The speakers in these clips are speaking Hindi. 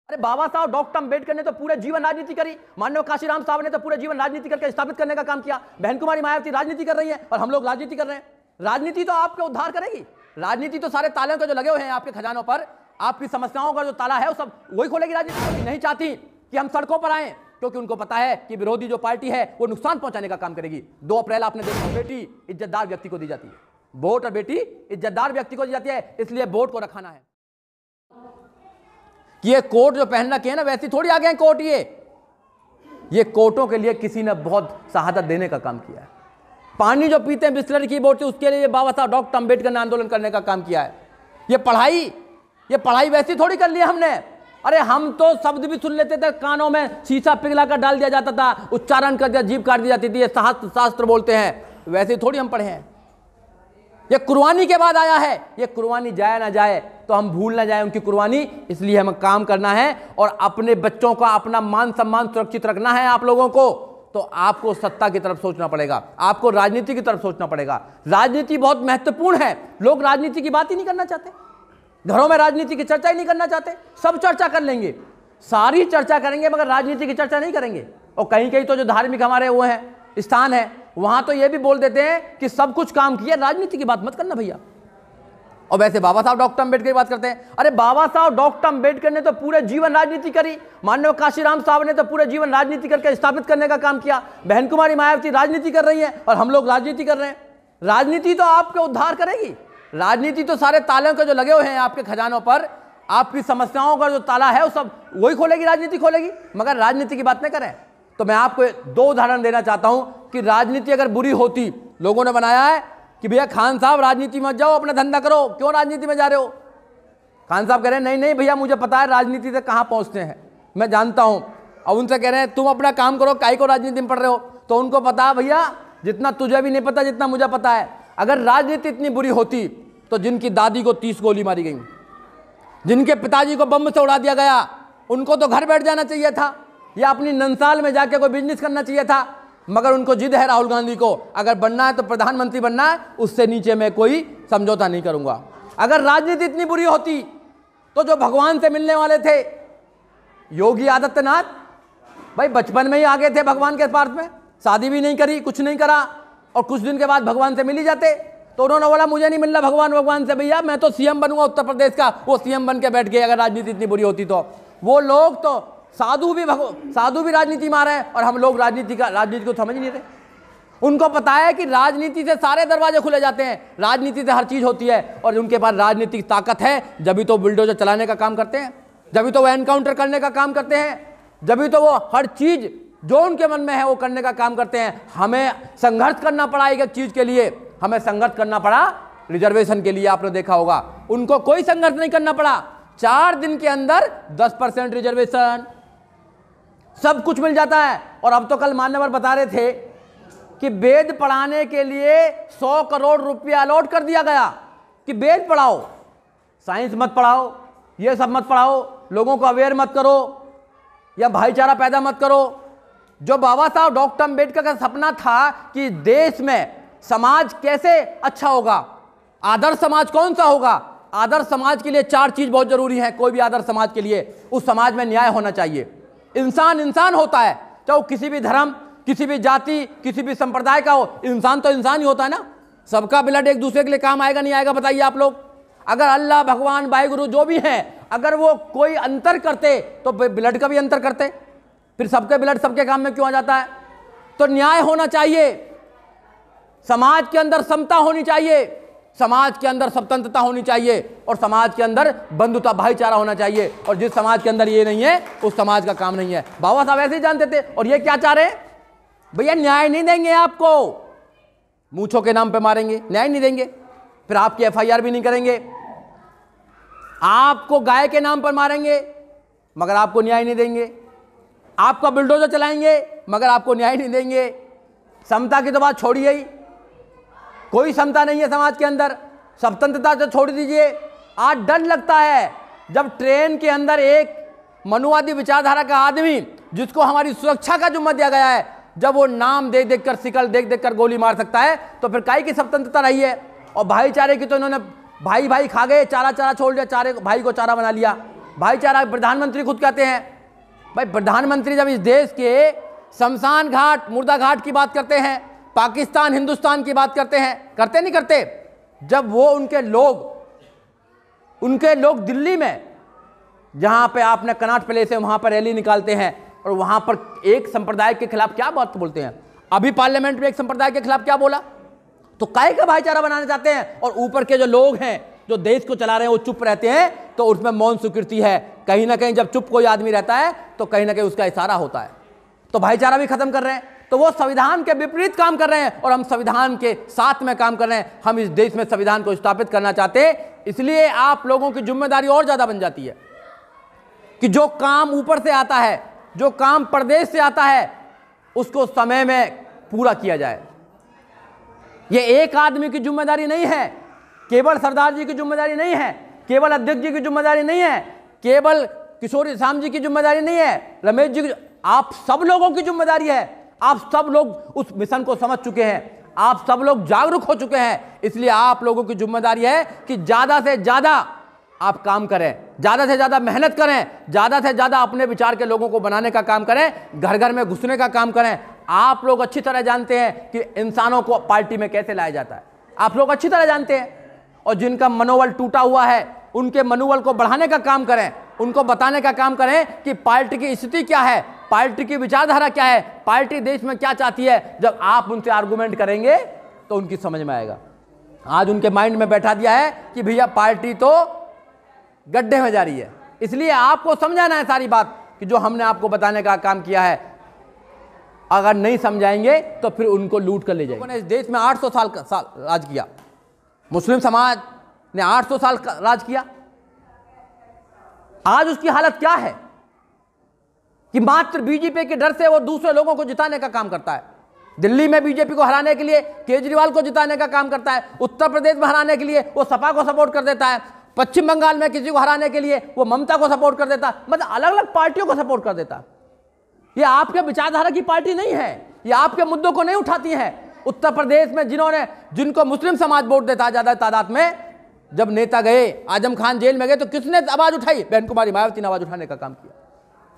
अरे बाबा साहब डॉक्टर अंबेडकर ने तो पूरे जीवन राजनीति करी, माननीय काशीराम साहब ने तो पूरे जीवन राजनीति करके स्थापित करने का काम किया, बहन कुमारी मायावती राजनीति कर रही है और हम लोग राजनीति कर रहे हैं। राजनीति तो आपका उद्धार करेगी, राजनीति तो सारे तालों के जो लगे हुए हैं आपके खजानों पर, आपकी समस्याओं का जो ताला है वो सब वही खोलेगी। राजनीति नहीं चाहती कि हम सड़कों पर आए, क्योंकि उनको पता है कि विरोधी जो पार्टी है वो नुकसान पहुंचाने का काम करेगी। 2 अप्रैल आपने देखा, बेटी इज्जतदार व्यक्ति को दी जाती है, वोट और बेटी इज्जतदार व्यक्ति को दी जाती है, इसलिए वोट को रखाना है। कि ये कोट जो पहनना के है ना वैसी थोड़ी आ गए कोट, ये कोटों के लिए किसी ने बहुत शहादत देने का काम किया है। पानी जो पीते हैं बिस्लरी की बोतल, उसके लिए बाबा साहब डॉक्टर अंबेडकर ने आंदोलन करने का काम किया है। ये पढ़ाई वैसी थोड़ी कर लिया हमने। अरे हम तो शब्द भी सुन लेते थे, कानों में शीशा पिघला कर डाल दिया जाता था, उच्चारण कर दिया, जीभ काट दी जाती थी, ये शास्त्र बोलते हैं, वैसे थोड़ी हम पढ़े हैं। ये कुर्बानी के बाद आया है, ये कुर्बानी जाए ना जाए तो हम भूल ना जाए उनकी कुर्बानी, इसलिए हमें काम करना है और अपने बच्चों का अपना मान सम्मान सुरक्षित रखना है। आप लोगों को तो आपको सत्ता की तरफ सोचना पड़ेगा, आपको राजनीति की तरफ सोचना पड़ेगा। राजनीति बहुत महत्वपूर्ण है, लोग राजनीति की बात ही नहीं करना चाहते, घरों में राजनीति की चर्चा ही नहीं करना चाहते। सब चर्चा कर लेंगे, सारी चर्चा करेंगे मगर राजनीति की चर्चा नहीं करेंगे। और कहीं कहीं तो जो धार्मिक हमारे वो है स्थान है, वहां तो ये भी बोल देते हैं कि सब कुछ काम किया, राजनीति की बात मत करना भैया। और वैसे बाबा साहब डॉक्टर अंबेडकर की बात करते हैं। अरे बाबा साहब डॉक्टर अंबेडकर ने तो पूरे जीवन राजनीति करी, माननीय काशीराम साहब ने तो पूरे जीवन राजनीति करके स्थापित करने का काम किया, बहन कुमारी मायावती राजनीति कर रही है और हम लोग राजनीति कर रहे हैं। राजनीति तो आपका उद्धार करेगी, राजनीति तो सारे तालों के जो लगे हुए हैं आपके खजानों पर, आपकी समस्याओं का जो ताला है वो सब वही खोलेगी, राजनीति खोलेगी। मगर राजनीति की बात नहीं करें तो मैं आपको 2 उदाहरण देना चाहता हूं कि राजनीति अगर बुरी होती, लोगों ने बनाया है कि भैया खान साहब राजनीति मत जाओ, अपना धंधा करो, क्यों राजनीति में जा रहे हो। खान साहब कह रहे हैं नहीं नहीं भैया मुझे पता है राजनीति से कहां पहुंचते हैं, मैं जानता हूं। अब उनसे कह रहे हैं तुम अपना काम करो, काहे को राजनीति में पढ़ रहे हो। तो उनको पता है भैया जितना तुझे भी नहीं पता जितना मुझे पता है। अगर राजनीति इतनी बुरी होती तो जिनकी दादी को 30 गोली मारी गई, जिनके पिताजी को बम से उड़ा दिया गया, उनको तो घर बैठ जाना चाहिए था या अपनी नंसाल में जाके कोई बिजनेस करना चाहिए था। मगर उनको जिद है राहुल गांधी को, अगर बनना है तो प्रधानमंत्री बनना है, उससे नीचे मैं कोई समझौता नहीं करूंगा। अगर राजनीति इतनी बुरी होती तो जो भगवान से मिलने वाले थे योगी आदित्यनाथ, भाई बचपन में ही आ गए थे भगवान के पास में, शादी भी नहीं करी, कुछ नहीं करा और कुछ दिन के बाद भगवान से मिल ही जाते। तो उन्होंने बोला मुझे नहीं मिल रहा भगवान से भैया, मैं तो सीएम बनूंगा उत्तर प्रदेश का। वो सीएम बन के बैठ गए। अगर राजनीति इतनी बुरी होती तो वो लोग तो साधु भी राजनीति में आ रहे हैं और हम लोग राजनीति को समझ नहीं रहे। उनको पता है कि राजनीति से सारे दरवाजे खुले जाते हैं, राजनीति से हर चीज होती है और उनके पास राजनीतिक ताकत है, जब तो बुलडोजर चलाने का काम करते हैं, जब तो वो एनकाउंटर करने का काम करते हैं, जब तो वो हर चीज जो उनके मन में है वो करने का काम करते हैं। हमें संघर्ष करना पड़ा एक चीज के लिए, हमें संघर्ष करना पड़ा रिजर्वेशन के लिए। आपने देखा होगा उनको कोई संघर्ष नहीं करना पड़ा, 4 दिन के अंदर 10% रिजर्वेशन, सब कुछ मिल जाता है। और अब तो कल मान्यवर बता रहे थे कि वेद पढ़ाने के लिए 100 करोड़ रुपया अलॉट कर दिया गया कि वेद पढ़ाओ, साइंस मत पढ़ाओ, ये सब मत पढ़ाओ, लोगों को अवेयर मत करो या भाईचारा पैदा मत करो। जो बाबा साहब डॉक्टर अंबेडकर का सपना था कि देश में समाज कैसे अच्छा होगा, आदर्श समाज कौन सा होगा। आदर्श समाज के लिए 4 चीज बहुत जरूरी है। कोई भी आदर्श समाज के लिए उस समाज में न्याय होना चाहिए, इंसान होता है, चाहे किसी भी धर्म, किसी भी जाति, किसी भी संप्रदाय का हो, इंसान तो इंसान ही होता है ना। सबका ब्लड एक दूसरे के लिए काम आएगा नहीं आएगा बताइए आप लोग। अगर अल्लाह भगवान वाहिगुरु जो भी हैं अगर वो कोई अंतर करते तो ब्लड का भी अंतर करते, फिर सबके ब्लड सबके काम में क्यों आ जाता है। तो न्याय होना चाहिए, समाज के अंदर समता होनी चाहिए, समाज के अंदर स्वतंत्रता होनी चाहिए और समाज के अंदर बंधुता भाईचारा होना चाहिए। और जिस समाज के अंदर ये नहीं है उस समाज का काम नहीं है। बाबा साहब ऐसे ही जानते थे। और ये क्या चाह रहे हैं भैया, न्याय नहीं देंगे आपको, मूंछों के नाम पे मारेंगे, न्याय नहीं देंगे, फिर आपकी एफआईआर भी नहीं करेंगे, आपको गाय के नाम पर मारेंगे मगर आपको न्याय नहीं देंगे, आपका बुलडोजर चलाएंगे मगर आपको न्याय नहीं देंगे। समता की तो बात छोड़िए ही, कोई समता नहीं है समाज के अंदर, स्वतंत्रता तो छोड़ दीजिए। आज डर लगता है जब ट्रेन के अंदर एक मनुवादी विचारधारा का आदमी जिसको हमारी सुरक्षा का जिम्मा दिया गया है, जब वो नाम देख देख कर, शिकल देख देख कर गोली मार सकता है तो फिर काहे की स्वतंत्रता रही है। और भाईचारे की तो इन्होंने भाई भाई खा गए, चारा चारा छोड़ दिया, चारे भाई को चारा बना लिया। भाईचारा प्रधानमंत्री खुद कहते हैं। भाई प्रधानमंत्री जब इस देश के शमशान घाट, मुर्दा घाट की बात करते हैं, पाकिस्तान हिंदुस्तान की बात करते हैं, करते नहीं करते? जब वो उनके लोग दिल्ली में, जहां पे आपने कनॉट प्लेस है, वहां पर रैली निकालते हैं और वहां पर एक संप्रदाय के खिलाफ क्या बात बोलते हैं। अभी पार्लियामेंट में एक संप्रदाय के खिलाफ क्या बोला? तो काहे का भाईचारा बनाना चाहते हैं, और ऊपर के जो लोग हैं जो देश को चला रहे हैं वो चुप रहते हैं, तो उसमें मौन स्वीकृति है। कहीं ना कहीं जब चुप कोई आदमी रहता है तो कहीं ना कहीं उसका इशारा होता है। तो भाईचारा भी खत्म कर रहे हैं, तो वो संविधान के विपरीत काम कर रहे हैं और हम संविधान के साथ में काम कर रहे हैं। हम इस देश में संविधान को स्थापित करना चाहते हैं, इसलिए आप लोगों की जिम्मेदारी और ज्यादा बन जाती है कि जो काम ऊपर से आता है, जो काम प्रदेश से आता है, उसको समय में पूरा किया जाए। ये एक आदमी की जिम्मेदारी नहीं है, केवल सरदार जी की जिम्मेदारी नहीं है, केवल अध्यक्ष जी की जिम्मेदारी नहीं है, केवल किशोरी श्याम जी की जिम्मेदारी नहीं है, रमेश जी की, आप सब लोगों की जिम्मेदारी है। आप सब लोग उस मिशन को समझ चुके हैं, आप सब लोग जागरूक हो चुके हैं, इसलिए आप लोगों की जिम्मेदारी है कि ज्यादा से ज्यादा आप काम करें, ज्यादा से ज्यादा मेहनत करें, ज्यादा से ज्यादा अपने विचार के लोगों को बनाने का काम करें, घर घर में घुसने का काम करें। आप लोग अच्छी तरह जानते हैं कि इंसानों को पार्टी में कैसे लाया जाता है, आप लोग अच्छी तरह जानते हैं। और जिनका मनोबल टूटा हुआ है उनके मनोबल को बढ़ाने का काम करें, उनको बताने का काम करें कि पार्टी की स्थिति क्या है, पार्टी की विचारधारा क्या है, पार्टी देश में क्या चाहती है। जब आप उनसे आर्गुमेंट करेंगे तो उनकी समझ में आएगा। आज उनके माइंड में बैठा दिया है कि भैया पार्टी तो गड्ढे में जा रही है, इसलिए आपको समझाना है सारी बात कि जो हमने आपको बताने का काम किया है। अगर नहीं समझाएंगे तो फिर उनको लूट कर ले जाएंगे। उन्होंने इस देश में 800 साल राज किया, मुस्लिम समाज ने 800 साल राज किया। आज उसकी हालत क्या है कि मात्र बीजेपी के डर से वो दूसरे लोगों को जिताने का काम करता है। दिल्ली में बीजेपी को हराने के लिए केजरीवाल को जिताने का काम करता है, उत्तर प्रदेश में हराने के लिए वो सपा को सपोर्ट कर देता है, पश्चिम बंगाल में किसी को हराने के लिए वो ममता को सपोर्ट कर देता है, मतलब अलग अलग पार्टियों को सपोर्ट कर देता है। ये आपके विचारधारा की पार्टी नहीं है, ये आपके मुद्दों को नहीं उठाती है। उत्तर प्रदेश में जिनको मुस्लिम समाज वोट देता है ज्यादा तादाद में, जब नेता गए, आजम खान जेल में गए तो किसने आवाज उठाई? बहन कुमारी मायावती ने आवाज उठाने का काम किया।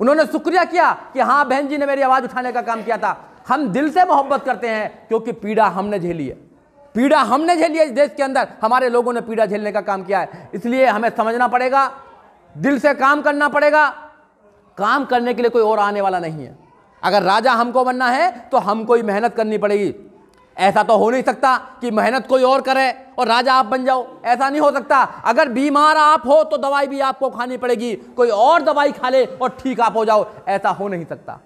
उन्होंने शुक्रिया किया कि हाँ बहन जी ने मेरी आवाज उठाने का काम किया था। हम दिल से मोहब्बत करते हैं क्योंकि पीड़ा हमने झेली है, पीड़ा हमने झेली है इस देश के अंदर, हमारे लोगों ने पीड़ा झेलने का काम किया है। इसलिए हमें समझना पड़ेगा, दिल से काम करना पड़ेगा। काम करने के लिए कोई और आने वाला नहीं है। अगर राजा हमको बनना है तो हमको ही मेहनत करनी पड़ेगी। ऐसा तो हो नहीं सकता कि मेहनत कोई और करे और राजा आप बन जाओ, ऐसा नहीं हो सकता। अगर बीमार आप हो तो दवाई भी आपको खानी पड़ेगी, कोई और दवाई खा ले और ठीक आप हो जाओ, ऐसा हो नहीं सकता,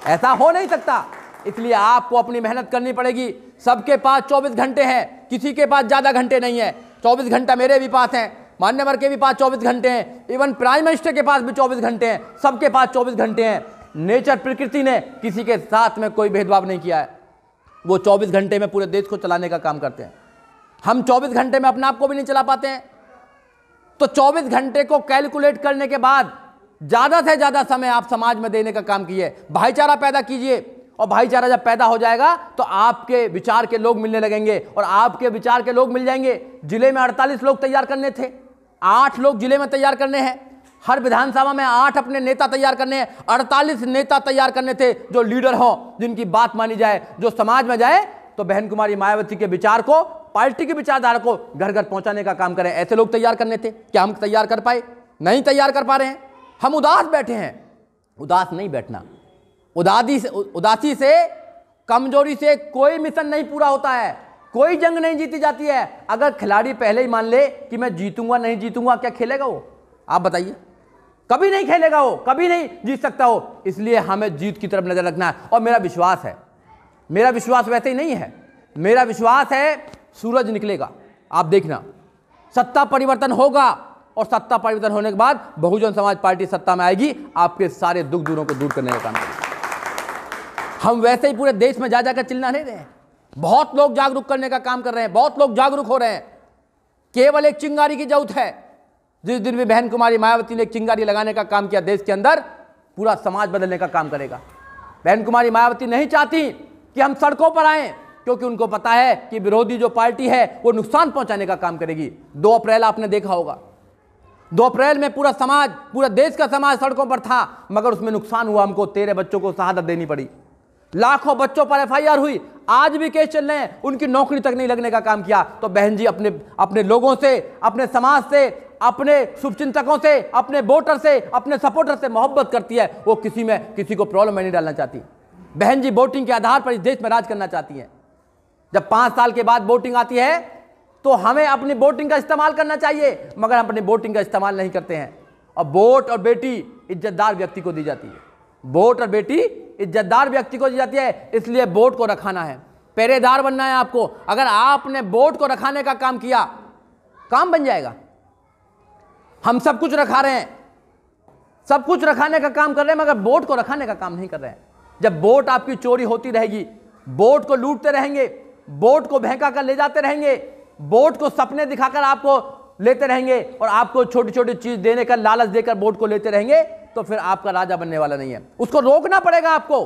ऐसा हो नहीं सकता। इसलिए आपको अपनी मेहनत करनी पड़ेगी। सबके पास 24 घंटे हैं, किसी के पास ज्यादा घंटे नहीं है। 24 घंटा मेरे भी पास हैं, मान्यवर के भी पास 24 घंटे हैं, इवन प्राइम मिनिस्टर के पास भी 24 घंटे हैं, सबके पास 24 घंटे हैं। नेचर, प्रकृति ने किसी के साथ में कोई भेदभाव नहीं किया है। वो 24 घंटे में पूरे देश को चलाने का काम करते हैं। हम 24 घंटे में अपने आप को भी नहीं चला पाते हैं। तो 24 घंटे को कैलकुलेट करने के बाद ज्यादा से ज्यादा समय आप समाज में देने का काम कीजिए, भाईचारा पैदा कीजिए। और भाईचारा जब पैदा हो जाएगा तो आपके विचार के लोग मिलने लगेंगे और आपके विचार के लोग मिल जाएंगे। जिले में 48 लोग तैयार करने थे, 8 लोग जिले में तैयार करने हैं। हर विधानसभा में 8 अपने नेता तैयार करने हैं, 48 नेता तैयार करने थे जो लीडर हो, जिनकी बात मानी जाए, जो समाज में जाए। तो बहन कुमारी मायावती के विचार को, पार्टी की विचारधारा को घर घर पहुंचाने का काम करें, ऐसे लोग तैयार करने थे। क्या हम तैयार कर पाए? नहीं तैयार कर पा रहे हैं। हम उदास बैठे हैं। उदास नहीं बैठना। उदासी से, कमजोरी से कोई मिशन नहीं पूरा होता है, कोई जंग नहीं जीती जाती है। अगर खिलाड़ी पहले ही मान ले कि मैं जीतूंगा नहीं जीतूंगा, क्या खेलेगा वो? आप बताइए। कभी नहीं खेलेगा वो, कभी नहीं जीत सकता वो। इसलिए हमें जीत की तरफ नजर रखना है। और मेरा विश्वास है, मेरा विश्वास वैसे ही नहीं है, मेरा विश्वास है सूरज निकलेगा। आप देखना, सत्ता परिवर्तन होगा और सत्ता परिवर्तन होने के बाद बहुजन समाज पार्टी सत्ता में आएगी, आपके सारे दुख दूरों को दूर करने का काम करेगी। हम वैसे ही पूरे देश में जा जाकर चिल्ला नहीं रहे हैं। बहुत लोग जागरूक करने का काम कर रहे हैं, बहुत लोग जागरूक हो रहे हैं। केवल एक चिंगारी की जरूरत है। जिस दिन भी बहन कुमारी मायावती ने एक चिंगारी लगाने का काम किया देश के अंदर, पूरा समाज बदलने का काम करेगा। बहन कुमारी मायावती नहीं चाहती कि हम सड़कों पर आएं, क्योंकि उनको पता है कि विरोधी जो पार्टी है वो नुकसान पहुंचाने का काम करेगी। 2 अप्रैल आपने देखा होगा, 2 अप्रैल में पूरा समाज, पूरा देश का समाज सड़कों पर था, मगर उसमें नुकसान हुआ हमको। 13 बच्चों को शहादत देनी पड़ी, लाखों बच्चों पर FIR हुई, आज भी केस चल रहे हैं, उनकी नौकरी तक नहीं लगने का काम किया। तो बहन जी अपने लोगों से, अपने समाज से, अपने शुभचिंतकों से, अपने वोटर से, अपने सपोर्टर से मोहब्बत करती है। वो किसी को प्रॉब्लम में नहीं डालना चाहती। बहन जी वोटिंग के आधार पर इस देश में राज करना चाहती हैं। जब 5 साल के बाद वोटिंग आती है तो हमें अपनी वोटिंग का इस्तेमाल करना चाहिए, मगर हम अपनी वोटिंग का इस्तेमाल नहीं करते हैं। और वोट और बेटी इज्जतदार व्यक्ति को दी जाती है, वोट और बेटी इज्जतदार व्यक्ति को दी जाती है। इसलिए वोट को रखाना है, पहरेदार बनना है आपको। अगर आपने वोट को रखाने का काम किया, काम बन जाएगा। हम सब कुछ रखा रहे हैं, सब कुछ रखाने का काम कर रहे हैं, मगर वोट को रखाने का काम नहीं कर रहे हैं। जब वोट आपकी चोरी होती रहेगी, वोट को लूटते रहेंगे, वोट को बहका कर ले जाते रहेंगे, वोट को सपने दिखाकर आपको लेते रहेंगे और आपको छोटी छोटी चीज देने का लालच देकर वोट को लेते रहेंगे, तो फिर आपका राजा बनने वाला नहीं है। उसको रोकना पड़ेगा आपको।